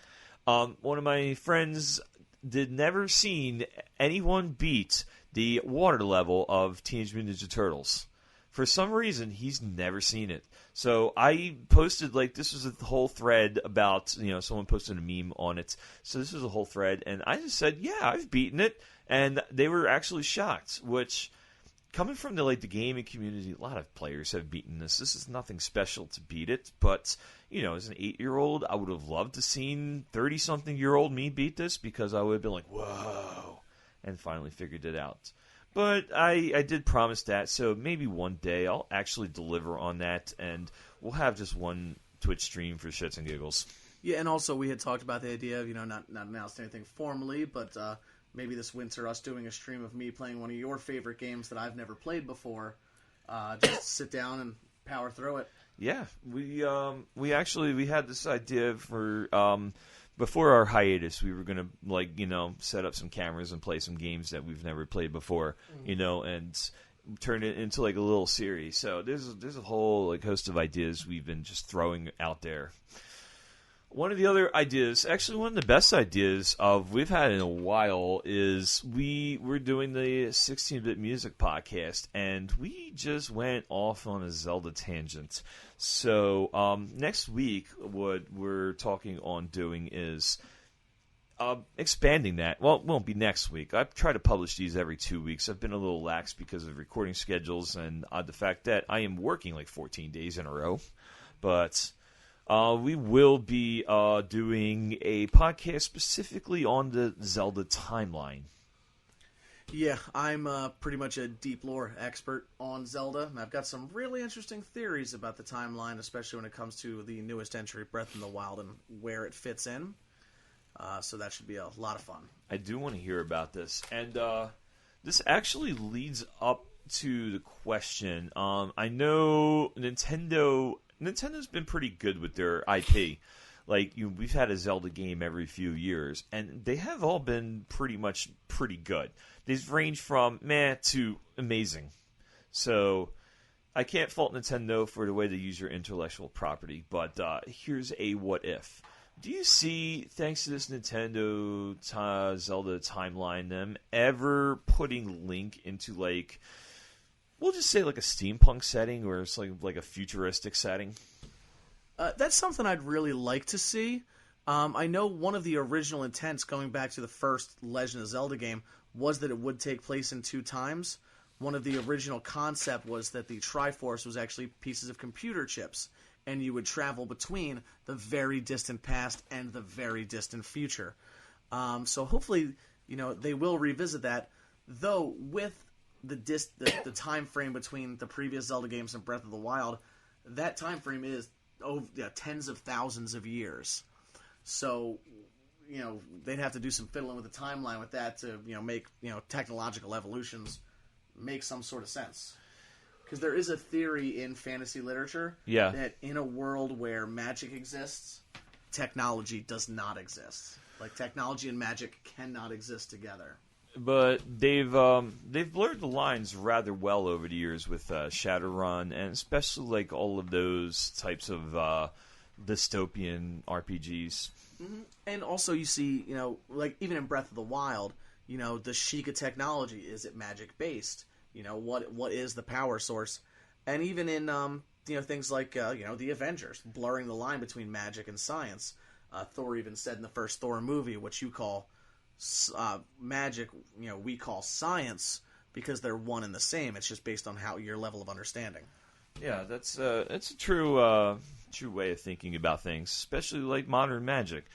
One of my friends did never seen anyone beat the water level of Teenage Mutant Ninja Turtles. For some reason, he's never seen it. So I posted, like, this was a whole thread about, someone posted a meme on it. So this was a whole thread, and I just said, yeah, I've beaten it. And they were actually shocked, which, coming from the gaming community, a lot of players have beaten this. This is nothing special to beat it, but, as an 8-year-old, I would have loved to seen 30-something-year-old me beat this, because I would have been like, whoa, and finally figured it out. But I did promise that, so maybe one day I'll actually deliver on that, and we'll have just one Twitch stream for shits and giggles. Yeah, and also we had talked about the idea of, not announced anything formally, but maybe this winter us doing a stream of me playing one of your favorite games that I've never played before. Just sit down and power through it. Yeah, we had this idea for... before our hiatus, we were going to, set up some cameras and play some games that we've never played before, and turn it into, a little series. So there's a whole, host of ideas we've been just throwing out there. One of the other ideas, actually one of the best ideas we've had in a while, is we're doing the 16-bit music podcast, and we just went off on a Zelda tangent. So next week, what we're talking on doing is expanding that. Well, it won't be next week. I try to publish these every 2 weeks. I've been a little lax because of recording schedules and the fact that I am working 14 days in a row. But... we will be doing a podcast specifically on the Zelda timeline. Yeah, I'm pretty much a deep lore expert on Zelda, and I've got some really interesting theories about the timeline, especially when it comes to the newest entry, Breath of the Wild, and where it fits in. So that should be a lot of fun. I do want to hear about this, and this actually leads up to the question. I know Nintendo's been pretty good with their IP. We've had a Zelda game every few years, and they have all been pretty good. They've ranged from meh to amazing. So I can't fault Nintendo for the way they use your intellectual property, but here's a what if. Do you see, thanks to this Nintendo Zelda timeline, them ever putting Link into we'll just say a steampunk setting, or it's like a futuristic setting? That's something I'd really like to see. I know one of the original intents, going back to the first Legend of Zelda game, was that it would take place in 2 times. One of the original concept was that the Triforce was actually pieces of computer chips, and you would travel between the very distant past and the very distant future. So hopefully, they will revisit that, though with the time frame between the previous Zelda games and Breath of the Wild, that time frame is tens of thousands of years. So, they'd have to do some fiddling with the timeline with that to, make, technological evolutions make some sort of sense. Because there is a theory in fantasy literature that in a world where magic exists, technology does not exist. Technology and magic cannot exist together. But they've blurred the lines rather well over the years with Shadowrun, and especially all of those types of dystopian RPGs. Mm-hmm. And also, you see, even in Breath of the Wild, the Sheikah technology, is it magic based? What is the power source? And even in things like the Avengers, blurring the line between magic and science. Thor even said in the first Thor movie, what you call magic, we call science, because they're one and the same. It's just based on your level of understanding. Yeah, that's a true way of thinking about things, especially modern magic.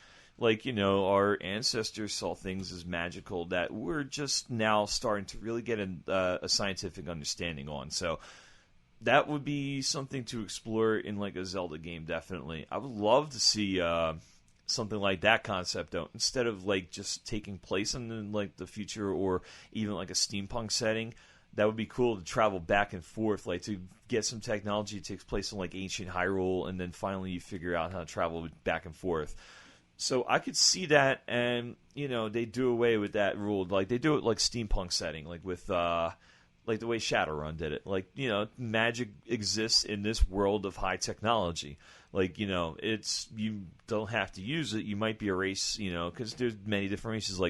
Our ancestors saw things as magical that we're just now starting to really get a scientific understanding on. So that would be something to explore in a Zelda game, definitely. I would love to see something like that concept, though, instead of just taking place in the future, or even a steampunk setting. That would be cool to travel back and forth, to get some technology that takes place in ancient Hyrule, and then finally you figure out how to travel back and forth. So I could see that, and they do away with that rule. They do it steampunk setting, with the way Shadowrun did it. Magic exists in this world of high technology. It's, you don't have to use it. You might be a race, because there's many different races,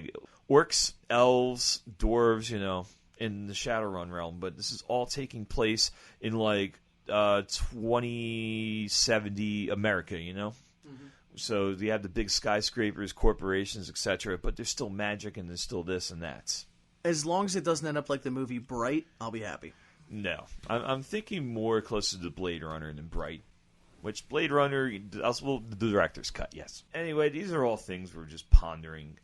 orcs, elves, dwarves, in the Shadowrun realm, but this is all taking place in like 2070 America, you know? Mm-hmm. So you have the big skyscrapers, corporations, etc., but there's still magic and there's still this and that. As long as it doesn't end up like the movie Bright, I'll be happy. No. I'm thinking more closer to Blade Runner than Bright. Which Blade Runner, also the director's cut, yes. Anyway, these are all things we're just pondering.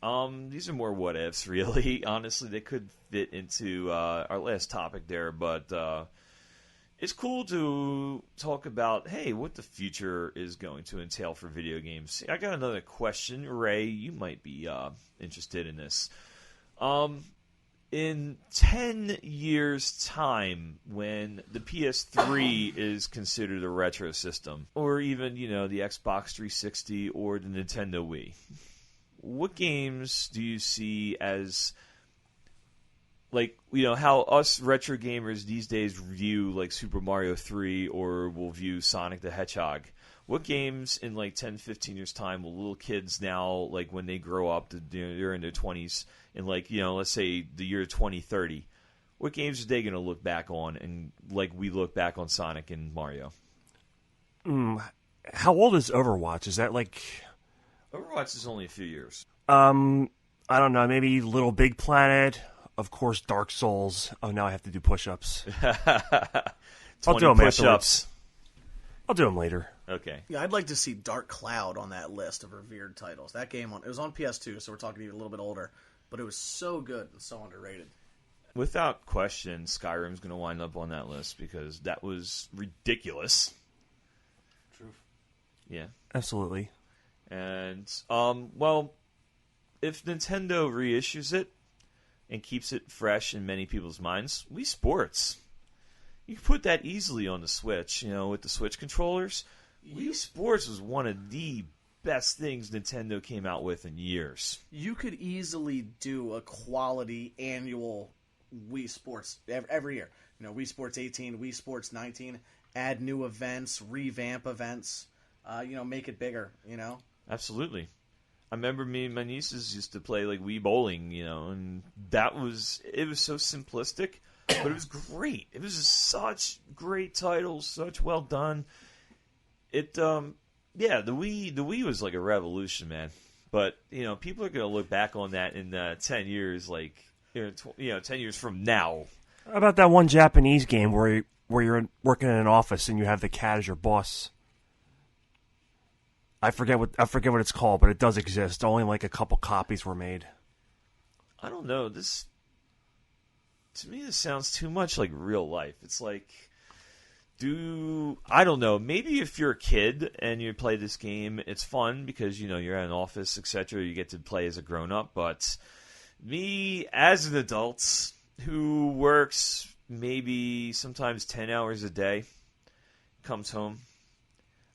These are more what ifs, really. Honestly, they could fit into our last topic there, but it's cool to talk about, hey, what the future is going to entail for video games. I got another question, Ray. You might be interested in this. In 10 years' time, when the PS3 is considered a retro system, or even, the Xbox 360 or the Nintendo Wii, what games do you see as, like, how us retro gamers these days view, like, Super Mario 3 or will view Sonic the Hedgehog? What games in, like, 10, 15 years' time will little kids now, like, when they grow up, they're in their 20s, in, like, let's say the year 2030, what games are they going to look back on and, like, we look back on Sonic and Mario? How old is Overwatch? Is that, like... Overwatch is only a few years. I don't know, maybe Little Big Planet, of course Dark Souls. Oh, now I have to do push-ups. I'll do them push-ups. I'll do them later. Okay. Yeah, I'd like to see Dark Cloud on that list of revered titles. That game, it was on PS2, so we're talking even a little bit older, but it was so good and so underrated. Without question, Skyrim's going to wind up on that list because that was ridiculous. True. Yeah. Absolutely. And, well, if Nintendo reissues it and keeps it fresh in many people's minds, Wii Sports. You can put that easily on the Switch, with the Switch controllers. Wii Sports was one of the best things Nintendo came out with in years. You could easily do a quality annual Wii Sports every year. Wii Sports 18, Wii Sports 19, add new events, revamp events, make it bigger, Absolutely. I remember me and my nieces used to play like Wii Bowling, and it was so simplistic, but it was great. It was just such great titles, such well done. It, the Wii was like a revolution, man. But, people are going to look back on that in 10 years, like, 10 years from now. How about that one Japanese game where you're working in an office and you have the cat as your boss? I forget what it's called, but it does exist. Only like a couple copies were made. I don't know. To me, this sounds too much like real life. It's like, I don't know. Maybe if you're a kid and you play this game, it's fun because, you're at an office, etc. You get to play as a grown-up. But me, as an adult who works maybe sometimes 10 hours a day, comes home,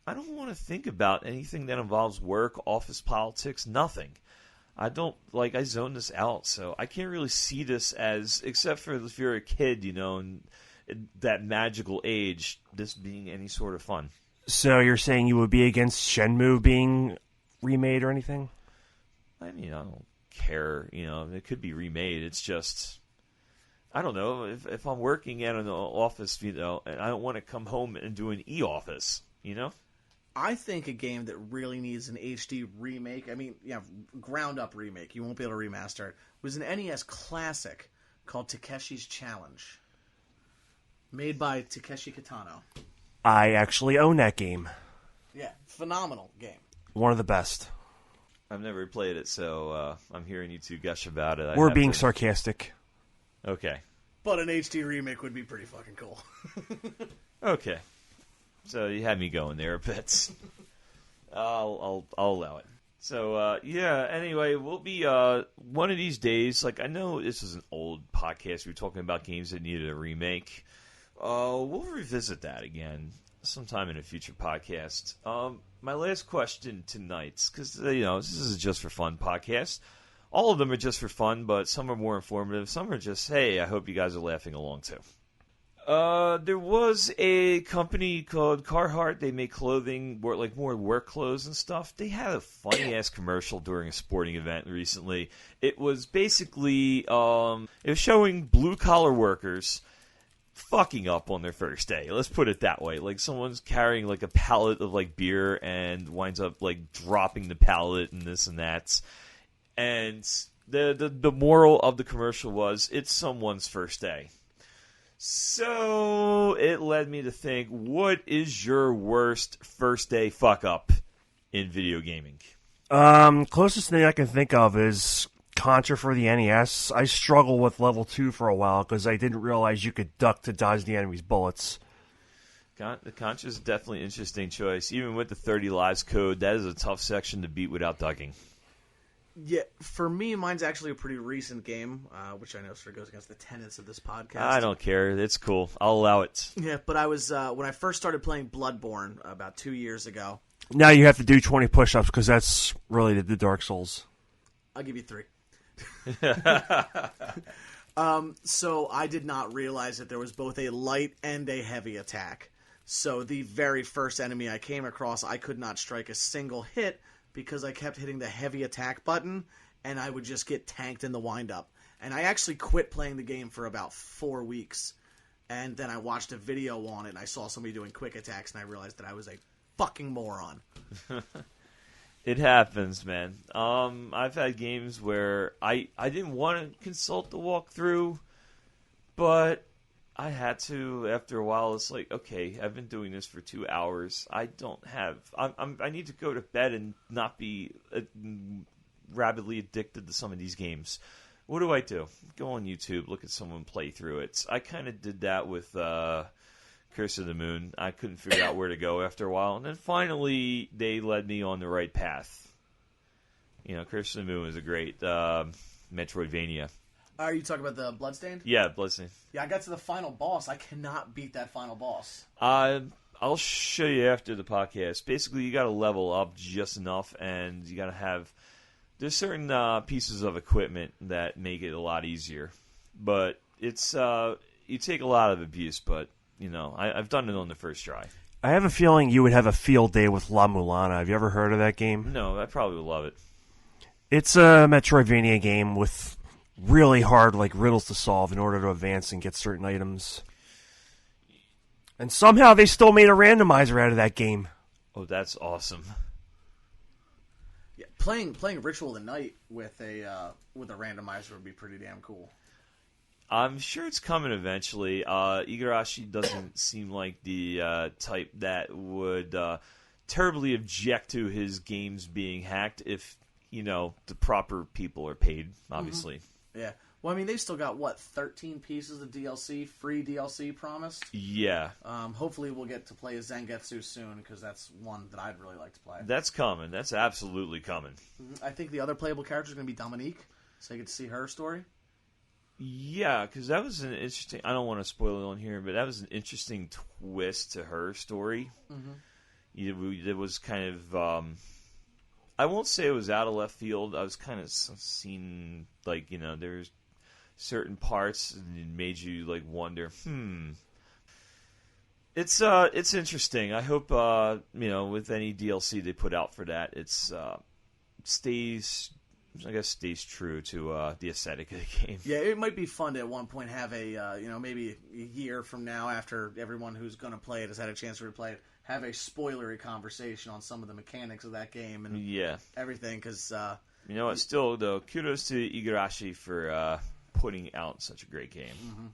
I don't want to think about anything that involves work, office politics, nothing. I zone this out, so I can't really see this as, except for if you're a kid, and that magical age, this being any sort of fun. So you're saying you would be against Shenmue being remade or anything? I mean, I don't care, it could be remade. It's just, I don't know, if I'm working at an office, and I don't want to come home and do an e-office, I think a game that really needs an HD remake, ground-up remake, you won't be able to remaster it, was an NES classic called Takeshi's Challenge, made by Takeshi Kitano. I actually own that game. Yeah, phenomenal game. One of the best. I've never played it, so I'm hearing you two gush about it. We're being sarcastic. Okay. But an HD remake would be pretty fucking cool. Okay. So you had me going there a bit. I'll allow it. So, anyway, we'll be, one of these days, like, I know this is an old podcast. We were talking about games that needed a remake. We'll revisit that again sometime in a future podcast. My last question tonight, because, this is a Just for Fun podcast. All of them are just for fun, but some are more informative. Some are just, hey, I hope you guys are laughing along, too. There was a company called Carhartt. They make clothing, more work clothes and stuff. They had a funny ass commercial during a sporting event recently. It was basically it was showing blue collar workers fucking up on their first day. Let's put it that way. Like someone's carrying like a pallet of like beer and winds up like dropping the pallet and this and that. And the moral of the commercial was it's someone's first day. So it led me to think, what is your worst first day fuck up in video gaming? Closest thing I can think of is Contra for the NES. I struggled with level 2 for a while because I didn't realize you could duck to dodge the enemy's bullets. The Contra is definitely an interesting choice. Even with the 30 lives code, that is a tough section to beat without ducking. Yeah, for me, mine's actually a pretty recent game, which I know sort of goes against the tenets of this podcast. I don't care. It's cool. I'll allow it. Yeah, but I was when I first started playing Bloodborne about 2 years ago. Now you have to do 20 push-ups because that's really the Dark Souls. I'll give you 3. So I did not realize that there was both a light and a heavy attack. So the very first enemy I came across, I could not strike a single hit because I kept hitting the heavy attack button, and I would just get tanked in the wind-up. And I actually quit playing the game for about 4 weeks. And then I watched a video on it, and I saw somebody doing quick attacks, and I realized that I was a fucking moron. It happens, man. I've had games where I didn't want to consult the walkthrough, but I had to. After a while, it's like, okay, I've been doing this for 2 hours. I need to go to bed and not be rabidly addicted to some of these games. What do? Go on YouTube, look at someone play through it. I kind of did that with Curse of the Moon. I couldn't figure out where to go after a while, and then finally they led me on the right path. Curse of the Moon was a great Metroidvania. Are you talking about the Bloodstained? Yeah, Bloodstained. Yeah, I got to the final boss. I cannot beat that final boss. I'll show you after the podcast. Basically, you got to level up just enough, and you got to have. There's certain pieces of equipment that make it a lot easier, but it's you take a lot of abuse. But I've done it on the first try. I have a feeling you would have a field day with La Mulana. Have you ever heard of that game? No, I probably would love it. It's a Metroidvania game with really hard riddles to solve in order to advance and get certain items. And somehow they still made a randomizer out of that game. Oh, that's awesome. Yeah, playing Ritual of the Night with a randomizer would be pretty damn cool. I'm sure it's coming eventually. Igarashi doesn't seem like the type that would terribly object to his games being hacked if the proper people are paid, obviously. Mm-hmm. Yeah. Well, I mean, they've still got, 13 pieces of DLC, free DLC promised? Yeah. Hopefully we'll get to play as Zangetsu soon, because that's one that I'd really like to play. That's coming. That's absolutely coming. I think the other playable character is going to be Dominique, so you get to see her story. Yeah, because that was an interesting... I don't want to spoil it on here, but that was an interesting twist to her story. Mm-hmm. It was kind of... I won't say it was out of left field. I was kind of seeing, there's certain parts and it made you, wonder, It's interesting. I hope, with any DLC they put out for that, it's stays true to the aesthetic of the game. Yeah, it might be fun to at one point have a, maybe a year from now after everyone who's going to play it has had a chance to replay it, have a spoilery conversation on some of the mechanics of that game and everything, because... you know what, still, though, kudos to Igarashi for putting out such a great game. Mm-hmm.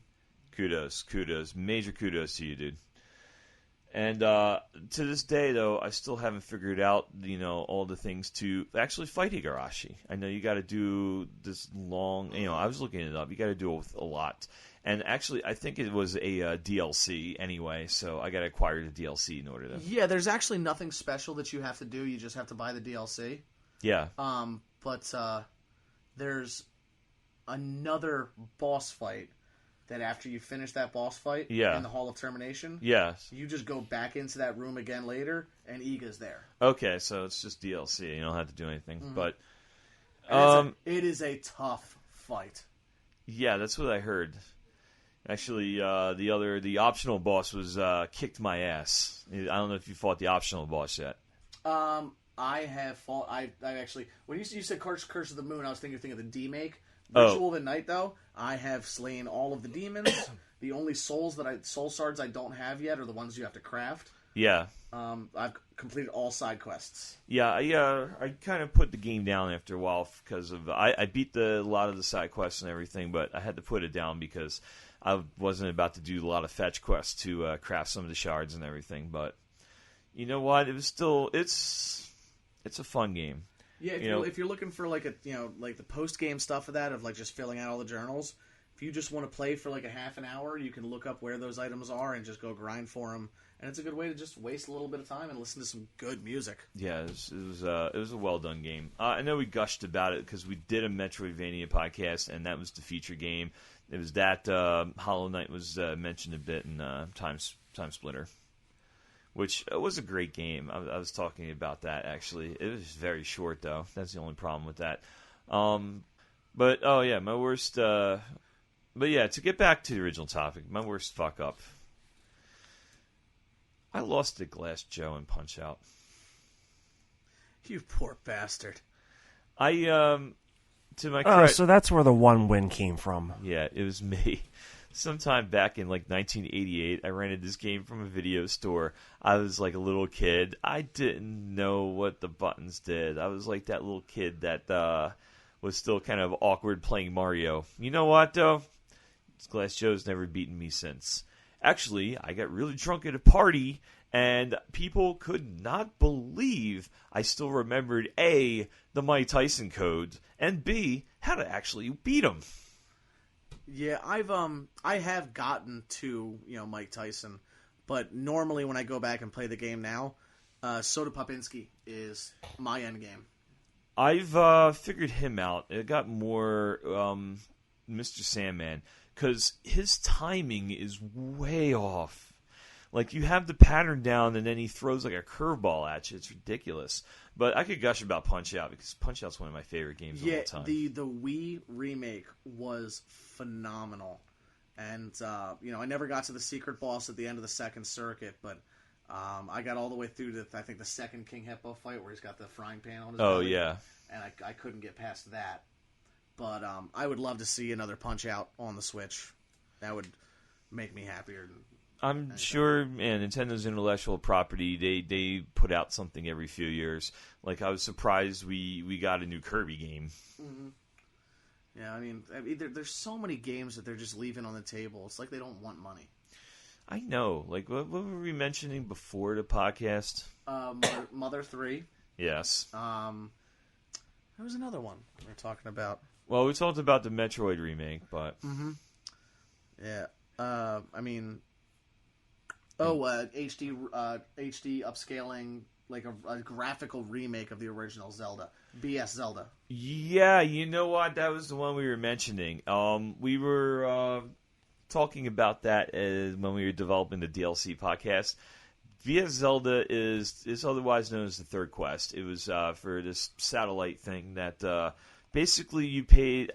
Kudos. Major kudos to you, dude. And to this day, though, I still haven't figured out, all the things to actually fight Igarashi. I know you got to do this long, I was looking it up. You got to do it with a lot. And actually, I think it was a DLC anyway, so I got to acquire the DLC in order to... Yeah, there's actually nothing special that you have to do. You just have to buy the DLC. Yeah. But there's another boss fight that after you finish that boss fight in the Hall of Termination, you just go back into that room again later, and Iga's there. Okay, so it's just DLC. You don't have to do anything. Mm-hmm. But it is a tough fight. Yeah, that's what I heard. Actually, the optional boss was kicked my ass. I don't know if you fought the optional boss yet. I have fought. I actually, when you said Curse of the Moon, I was thinking of the D-Make. Oh. Ritual of the Night, though, I have slain all of the demons. The only soul shards I don't have yet are the ones you have to craft. Yeah. I've completed all side quests. Yeah, I kind of put the game down after a while because of I beat a lot of the side quests and everything, but I had to put it down because I wasn't about to do a lot of fetch quests to craft some of the shards and everything. But you know what? It was still it's a fun game. Yeah, if you're looking for like the post game stuff of that, of like just filling out all the journals. If you just want to play for like a half an hour, you can look up where those items are and just go grind for them. And it's a good way to just waste a little bit of time and listen to some good music. Yeah, it was a well done game. I know we gushed about it because we did a Metroidvania podcast, and that was the feature game. It was that Hollow Knight was mentioned a bit in Time Splitter, which was a great game. I was talking about that actually. It was very short though. That's the only problem with that. But oh yeah, my worst. But yeah, to get back to the original topic, my worst fuck up. I lost to Glass Joe in Punch-Out. You poor bastard. To my credit, so that's where the one win came from. yeah, it was me. Sometime back in like 1988, I rented this game from a video store. I was like a little kid. I didn't know what the buttons did. I was like that little kid that was still kind of awkward playing Mario. You know what, though? Glass Joe's never beaten me since. Actually, I got really drunk at a party, and people could not believe I still remembered A, the Mike Tyson code, and B, how to actually beat him. Yeah, I have gotten to Mike Tyson, but normally when I go back and play the game now, Soda Popinski is my end game. I've figured him out. It got more Mr. Sandman, because his timing is way off. Like, you have the pattern down, and then he throws like a curveball at you. It's ridiculous. But I could gush about Punch-Out, because Punch-Out's one of my favorite games of all time. Yeah, the Wii remake was phenomenal. And, I never got to the secret boss at the end of the second circuit, but I got all the way through to, I think, the second King Hippo fight, where he's got the frying pan on his belly. Yeah. And I couldn't get past that. But I would love to see another Punch-Out on the Switch. That would make me happier. I'm sure, man, Nintendo's intellectual property, they put out something every few years. Like, I was surprised we got a new Kirby game. Mm-hmm. Yeah, I mean there's so many games that they're just leaving on the table. It's like they don't want money. I know. Like, what were we mentioning before the podcast? Mother 3. Yes. There was another one we were talking about. Well, we talked about the Metroid remake, but... Mm-hmm. Yeah. I mean... HD upscaling, like a graphical remake of the original Zelda. BS Zelda. Yeah, you know what? That was the one we were mentioning. We were talking about that when we were developing the DLC podcast. BS Zelda is otherwise known as the Third Quest. It was for this satellite thing that... basically, you paid...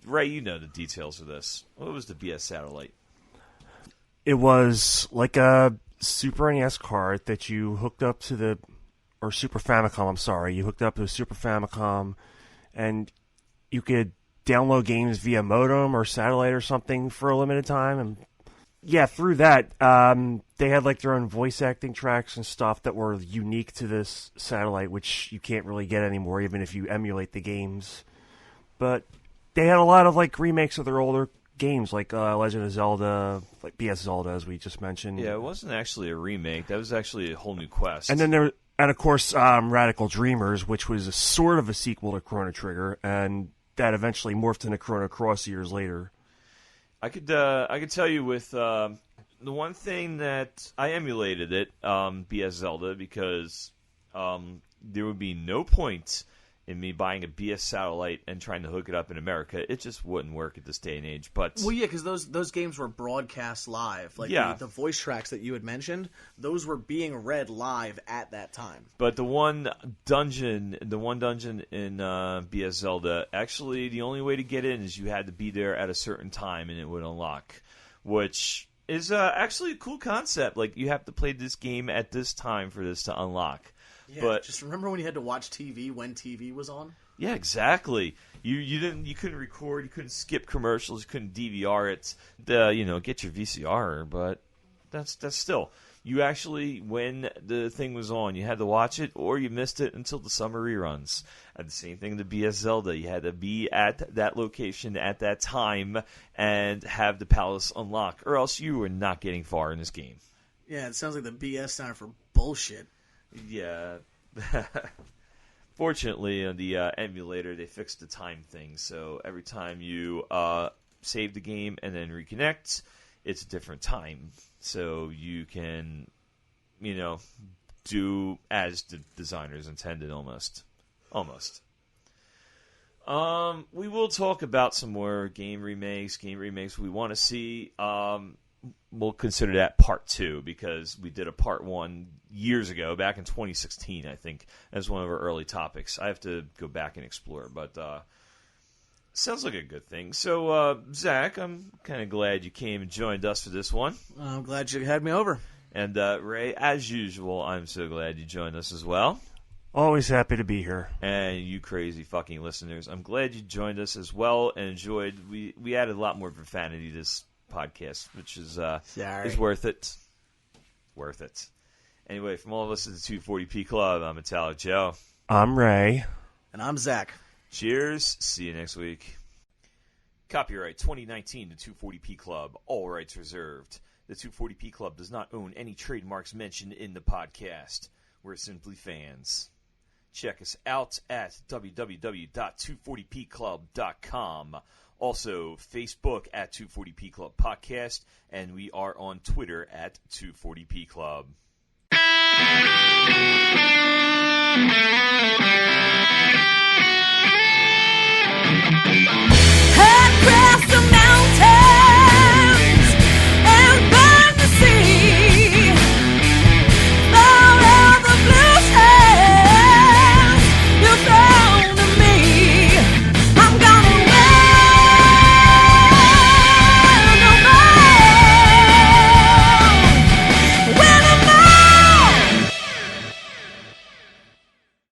Ray, you know the details of this. What was the BS satellite? It was like a Super NES card that you hooked up to the... Or Super Famicom, I'm sorry. You hooked up to a Super Famicom, and you could download games via modem or satellite or something for a limited time. And yeah, through that, they had like their own voice acting tracks and stuff that were unique to this satellite, which you can't really get anymore, even if you emulate the games. But they had a lot of like remakes of their older games, like Legend of Zelda, like BS Zelda, as we just mentioned. Yeah, it wasn't actually a remake. That was actually a whole new quest. And then of course, Radical Dreamers, which was a sort of a sequel to Chrono Trigger, and that eventually morphed into Chrono Cross years later. I could tell you with the one thing that I emulated it, BS Zelda, because there would be no point in me buying a BS satellite and trying to hook it up in America. It just wouldn't work at this day and age. But well, yeah, because those games were broadcast live. Like the voice tracks that you had mentioned, those were being read live at that time. But the one dungeon in BS Zelda, actually the only way to get in is you had to be there at a certain time and it would unlock. which is actually a cool concept. Like, you have to play this game at this time for this to unlock. Yeah, but just remember when you had to watch TV when TV was on? yeah, exactly. You couldn't record, you couldn't skip commercials, you couldn't DVR it, get your VCR, but that's still. You actually, when the thing was on, you had to watch it, or you missed it until the summer reruns. And the same thing to BS Zelda. You had to be at that location at that time and have the palace unlock, or else you were not getting far in this game. Yeah, it sounds like the BS stand for bullshit. Yeah. Fortunately, on the emulator, they fixed the time thing. So every time you save the game and then reconnect, it's a different time. So you can, do as the designers intended almost. We will talk about some more game remakes we want to see. We'll consider that part 2 because we did a part 1 years ago, back in 2016, I think, as one of our early topics. I have to go back and explore, but sounds like a good thing. So, Zakk, I'm kind of glad you came and joined us for this one. I'm glad you had me over. And Ray, as usual, I'm so glad you joined us as well. Always happy to be here. And you crazy fucking listeners, I'm glad you joined us as well and enjoyed. We added a lot more profanity to this podcast, which is worth it. Worth it. Anyway, from all of us at the 240p Club, I'm Metallic Joe. I'm Ray. And I'm Zakk. Cheers. See you next week. Copyright 2019 to 240p Club. All rights reserved. The 240p Club does not own any trademarks mentioned in the podcast. We're simply fans. Check us out at www.240pclub.com. Also, Facebook at 240p Club Podcast, and we are on Twitter at 240p Club.